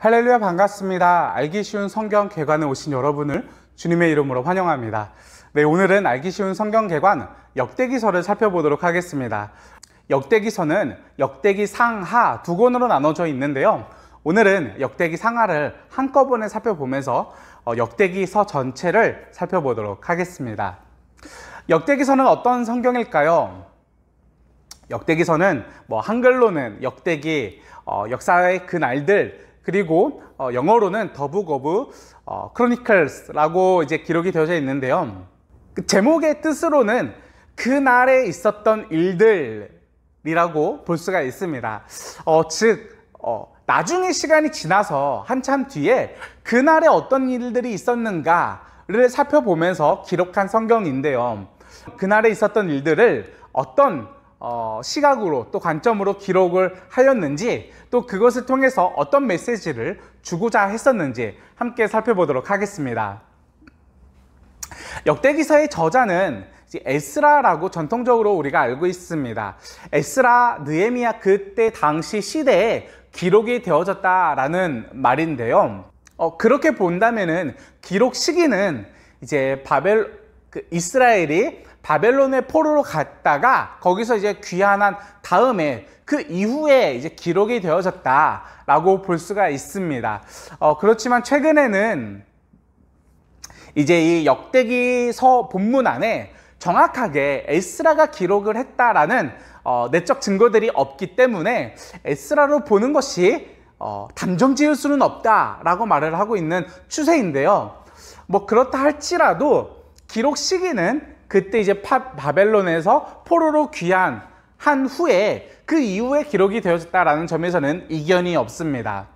할렐루야, 반갑습니다. 알기 쉬운 성경 개관에 오신 여러분을 주님의 이름으로 환영합니다. 네, 오늘은 알기 쉬운 성경 개관 역대기서를 살펴보도록 하겠습니다. 역대기서는 역대기 상하 두 권으로 나눠져 있는데요. 오늘은 역대기 상하를 한꺼번에 살펴보면서 역대기서 전체를 살펴보도록 하겠습니다. 역대기서는 어떤 성경일까요? 역대기서는 한글로는 역대기, 역사의 그 날들, 그리고 영어로는 The Book of Chronicles라고 이제 기록이 되어져 있는데요. 그 제목의 뜻으로는 그날에 있었던 일들이라고 볼 수가 있습니다. 나중에 시간이 지나서 한참 뒤에 그날에 어떤 일들이 있었는가를 살펴보면서 기록한 성경인데요. 그날에 있었던 일들을 어떤 시각으로 또 관점으로 기록을 하였는지, 또 그것을 통해서 어떤 메시지를 주고자 했었는지 함께 살펴보도록 하겠습니다. 역대기서의 저자는 에스라라고 전통적으로 우리가 알고 있습니다. 에스라, 느헤미야 그때 당시 시대에 기록이 되어졌다라는 말인데요. 그렇게 본다면은 기록 시기는 이제 이스라엘이 바벨론의 포로로 갔다가 거기서 이제 귀환한 다음에 그 이후에 이제 기록이 되어졌다라고 볼 수가 있습니다. 그렇지만 최근에는 이제 이 역대기서 본문 안에 정확하게 에스라가 기록을 했다라는 내적 증거들이 없기 때문에 에스라로 보는 것이 단정 지을 수는 없다라고 말을 하고 있는 추세인데요. 그렇다 할지라도 기록 시기는 그때 이제 바벨론에서 포로로 귀환한 후에 그 이후에 기록이 되어졌다라는 점에서는 이견이 없습니다.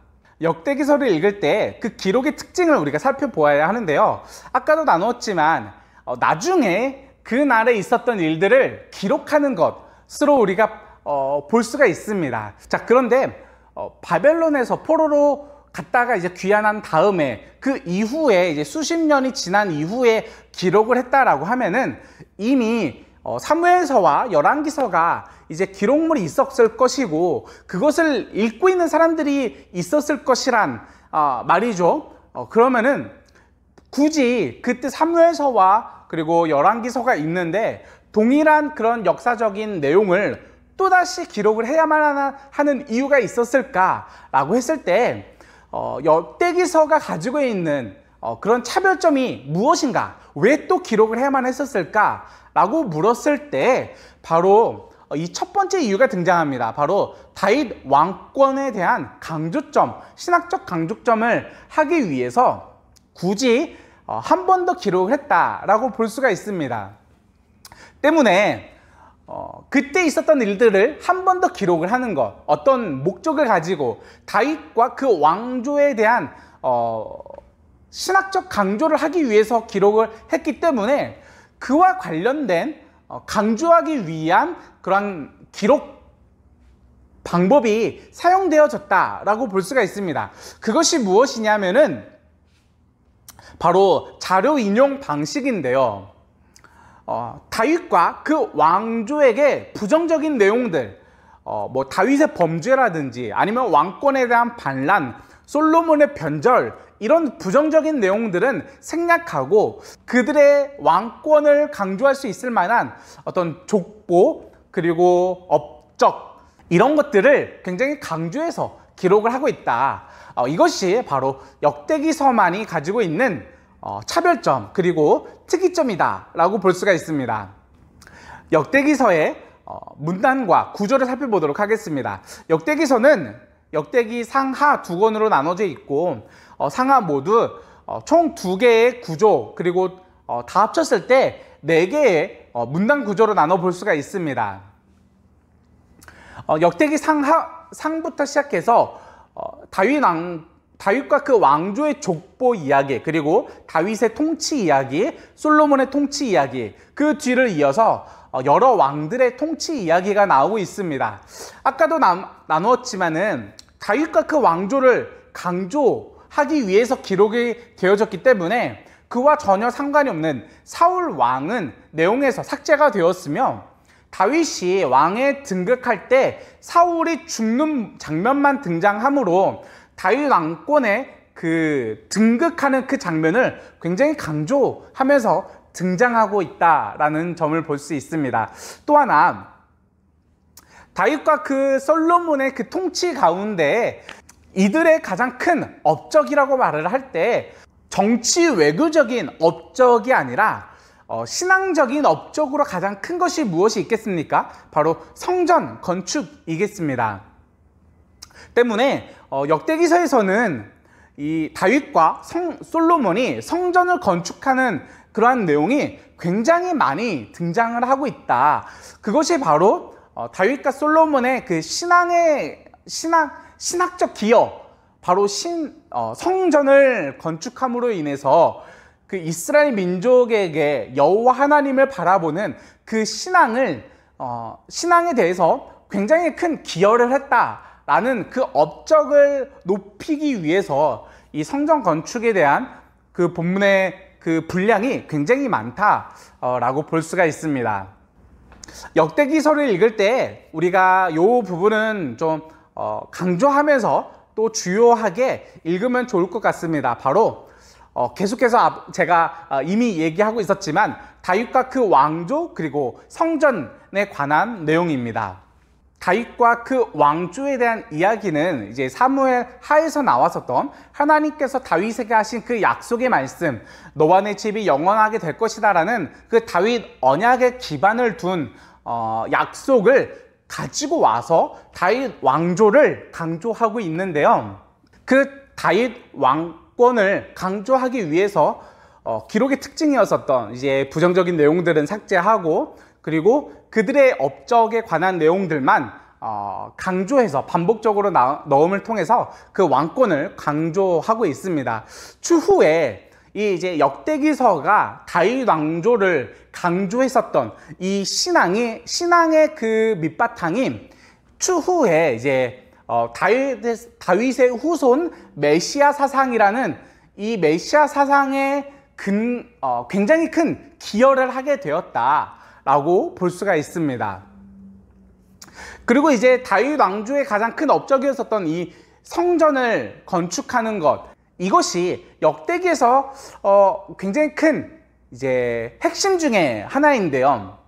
역대기서를 읽을 때 그 기록의 특징을 우리가 살펴보아야 하는데요. 아까도 나누었지만 나중에 그 날에 있었던 일들을 기록하는 것으로 우리가 볼 수가 있습니다. 자, 그런데 바벨론에서 포로로 갔다가 이제 귀환한 다음에 그 이후에 이제 수십 년이 지난 이후에 기록을 했다라고 하면은 이미 사무엘서와 열왕기서가 이제 기록물이 있었을 것이고 그것을 읽고 있는 사람들이 있었을 것이란 말이죠. 그러면은 굳이 그때 사무엘서와 그리고 열왕기서가 있는데 동일한 그런 역사적인 내용을 또다시 기록을 해야만 하는 이유가 있었을까라고 했을 때 역대기서가 가지고 있는 그런 차별점이 무엇인가? 왜 또 기록을 해야만 했었을까? 라고 물었을 때 바로 이 첫 번째 이유가 등장합니다. 바로 다윗 왕권에 대한 강조점, 신학적 강조점을 하기 위해서 굳이 한 번 더 기록을 했다라고 볼 수가 있습니다. 때문에 그때 있었던 일들을 한 번 더 기록을 하는 것, 어떤 목적을 가지고 다윗과 그 왕조에 대한 신학적 강조를 하기 위해서 기록을 했기 때문에 그와 관련된 강조하기 위한 그런 기록 방법이 사용되어졌다라고 볼 수가 있습니다. 그것이 무엇이냐면은 바로 자료 인용 방식인데요. 다윗과 그 왕조에게 부정적인 내용들, 다윗의 범죄라든지 아니면 왕권에 대한 반란, 솔로몬의 변절, 이런 부정적인 내용들은 생략하고 그들의 왕권을 강조할 수 있을 만한 어떤 족보, 그리고 업적, 이런 것들을 굉장히 강조해서 기록을 하고 있다. 이것이 바로 역대기서만이 가지고 있는 차별점, 그리고 특이점이다 라고 볼 수가 있습니다. 역대기서의 문단과 구조를 살펴보도록 하겠습니다. 역대기서는 역대기 상하 두 권으로 나눠져 있고 상하 모두 총 2개의 구조, 그리고 다 합쳤을 때 4개의 문단 구조로 나눠 볼 수가 있습니다. 역대기 상부터 시작해서 다윗과 그 왕조의 족보 이야기, 그리고 다윗의 통치 이야기, 솔로몬의 통치 이야기, 그 뒤를 이어서 여러 왕들의 통치 이야기가 나오고 있습니다. 아까도 나누었지만은 다윗과 그 왕조를 강조하기 위해서 기록이 되어졌기 때문에 그와 전혀 상관이 없는 사울 왕은 내용에서 삭제가 되었으며, 다윗이 왕에 등극할 때 사울이 죽는 장면만 등장하므로 다윗 왕권의 그 등극하는 그 장면을 굉장히 강조하면서 등장하고 있다라는 점을 볼 수 있습니다. 또 하나, 다윗과 그 솔로몬의 그 통치 가운데 이들의 가장 큰 업적이라고 말을 할 때 정치 외교적인 업적이 아니라 신앙적인 업적으로 가장 큰 것이 무엇이 있겠습니까? 바로 성전 건축이겠습니다. 때문에 역대기서에서는 이 다윗과 솔로몬이 성전을 건축하는 그러한 내용이 굉장히 많이 등장을 하고 있다. 그것이 바로 다윗과 솔로몬의 그 신학적 기여, 바로 성전을 건축함으로 인해서 그 이스라엘 민족에게 여호와 하나님을 바라보는 그 신앙에 대해서 굉장히 큰 기여를 했다라는 그 업적을 높이기 위해서 이 성전 건축에 대한 그 본문의 그 분량이 굉장히 많다라고 볼 수가 있습니다. 역대기서를 읽을 때 우리가 이 부분은 좀 강조하면서 또 주요하게 읽으면 좋을 것 같습니다. 바로 계속해서 제가 이미 얘기하고 있었지만 다윗과 그 왕조 그리고 성전에 관한 내용입니다. 다윗과 그 왕조에 대한 이야기는 이제 사무엘 하에서 나왔었던 하나님께서 다윗에게 하신 그 약속의 말씀, 너와 내 집이 영원하게 될 것이다 라는 그 다윗 언약의 기반을 둔 약속을 가지고 와서 다윗 왕조를 강조하고 있는데요. 그 다윗 왕권을 강조하기 위해서 기록의 특징이었었던 이제 부정적인 내용들은 삭제하고, 그리고 그들의 업적에 관한 내용들만 강조해서 반복적으로 넣음을 통해서 그 왕권을 강조하고 있습니다. 추후에 이 이제 역대기서가 다윗 왕조를 강조했었던 이 신앙의 그 밑바탕이 추후에 이제 다윗의 후손 메시아 사상이라는 이 메시아 사상에 굉장히 큰 기여를 하게 되었다라고 볼 수가 있습니다. 그리고 이제 다윗 왕조의 가장 큰 업적이었었던 이 성전을 건축하는 것, 이것이 역대기에서 굉장히 큰 이제 핵심 중에 하나인데요.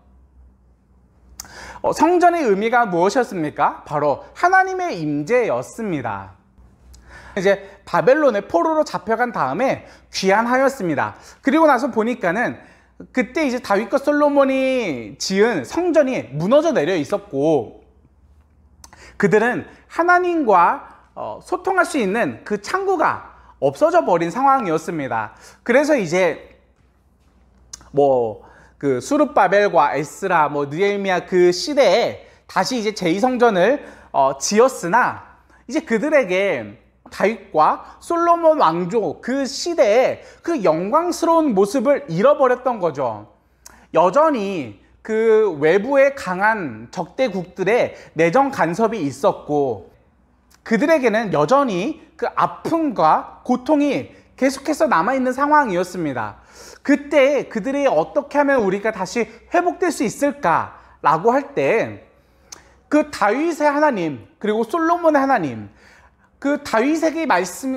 성전의 의미가 무엇이었습니까? 바로 하나님의 임재였습니다. 이제 바벨론의 포로로 잡혀간 다음에 귀환하였습니다. 그리고 나서 보니까는 그때 이제 다윗과 솔로몬이 지은 성전이 무너져 내려 있었고, 그들은 하나님과 소통할 수 있는 그 창구가 없어져 버린 상황이었습니다. 그래서 이제 그 수룹바벨과 에스라, 느헤미야 그 시대에 다시 이제 제2성전을 지었으나, 이제 그들에게 다윗과 솔로몬 왕조 그 시대에 그 영광스러운 모습을 잃어버렸던 거죠. 여전히 그 외부에 강한 적대국들의 내정 간섭이 있었고, 그들에게는 여전히 그 아픔과 고통이 계속해서 남아있는 상황이었습니다. 그때 그들이 어떻게 하면 우리가 다시 회복될 수 있을까라고 할 때 그 다윗의 하나님, 그리고 솔로몬의 하나님, 그 다윗에게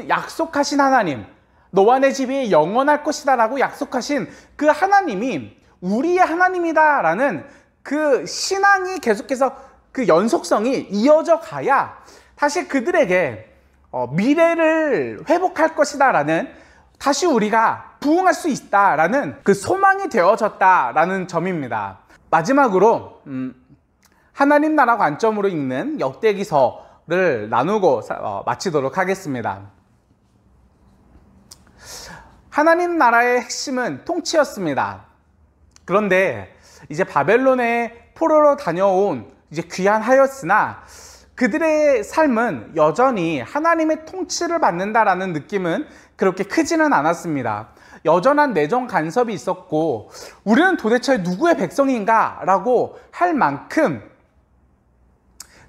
약속하신 하나님, 너와 내 집이 영원할 것이다 라고 약속하신 그 하나님이 우리의 하나님이다 라는 그 신앙이 계속해서 그 연속성이 이어져 가야 다시 그들에게 미래를 회복할 것이다 라는, 다시 우리가 부흥할 수 있다라는 그 소망이 되어졌다라는 점입니다. 마지막으로 하나님 나라 관점으로 읽는 역대기서를 나누고 마치도록 하겠습니다. 하나님 나라의 핵심은 통치였습니다. 그런데 이제 바벨론의 포로로 다녀온 이제 귀환하였으나 그들의 삶은 여전히 하나님의 통치를 받는다라는 느낌은 그렇게 크지는 않았습니다. 여전한 내정 간섭이 있었고, 우리는 도대체 누구의 백성인가 라고 할 만큼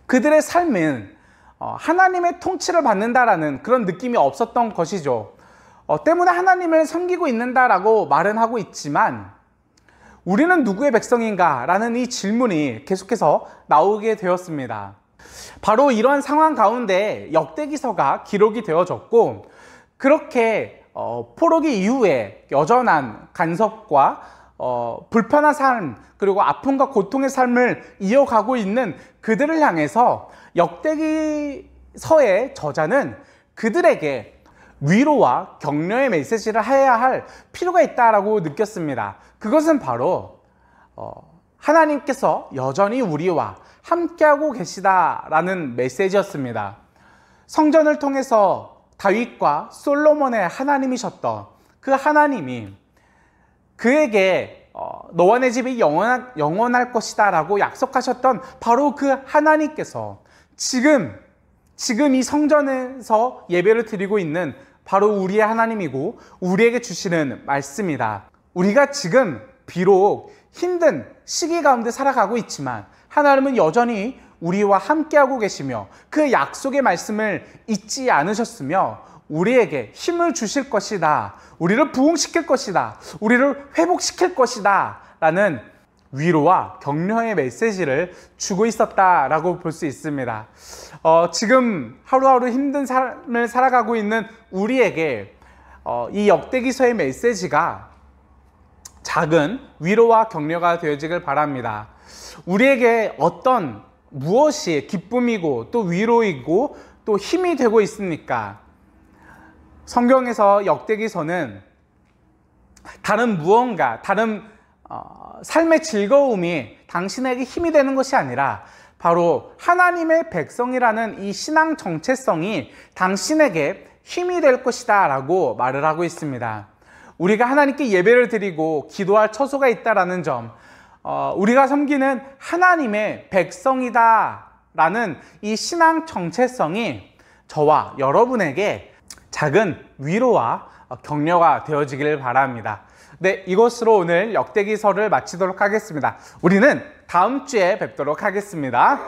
그들의 삶은 하나님의 통치를 받는다라는 그런 느낌이 없었던 것이죠. 때문에 하나님을 섬기고 있는다라고 말은 하고 있지만, 우리는 누구의 백성인가 라는 이 질문이 계속해서 나오게 되었습니다. 바로 이러한 상황 가운데 역대기서가 기록이 되어졌고, 그렇게 포로기 이후에 여전한 간섭과 불편한 삶, 그리고 아픔과 고통의 삶을 이어가고 있는 그들을 향해서 역대기서의 저자는 그들에게 위로와 격려의 메시지를 해야 할 필요가 있다라고 느꼈습니다. 그것은 바로 하나님께서 여전히 우리와 함께하고 계시다라는 메시지였습니다. 성전을 통해서 다윗과 솔로몬의 하나님이셨던 그 하나님이 그에게 너와 내 집이 영원할 것이다 라고 약속하셨던 바로 그 하나님께서 지금 이 성전에서 예배를 드리고 있는 바로 우리의 하나님이고 우리에게 주시는 말씀이다. 우리가 지금 비록 힘든 시기 가운데 살아가고 있지만 하나님은 여전히 우리와 함께하고 계시며 그 약속의 말씀을 잊지 않으셨으며 우리에게 힘을 주실 것이다, 우리를 부흥시킬 것이다, 우리를 회복시킬 것이다 라는 위로와 격려의 메시지를 주고 있었다라고 볼 수 있습니다. 지금 하루하루 힘든 삶을 살아가고 있는 우리에게 이 역대기서의 메시지가 작은 위로와 격려가 되어지길 바랍니다. 우리에게 어떤 무엇이 기쁨이고 또 위로이고 또 힘이 되고 있습니까? 성경에서 역대기서는 다른 무언가, 다른 삶의 즐거움이 당신에게 힘이 되는 것이 아니라 바로 하나님의 백성이라는 이 신앙 정체성이 당신에게 힘이 될 것이다 라고 말을 하고 있습니다. 우리가 하나님께 예배를 드리고 기도할 처소가 있다라는 점, 우리가 섬기는 하나님의 백성이다 라는 이 신앙 정체성이 저와 여러분에게 작은 위로와 격려가 되어지길 바랍니다. 네, 이것으로 오늘 역대기서를 마치도록 하겠습니다. 우리는 다음 주에 뵙도록 하겠습니다.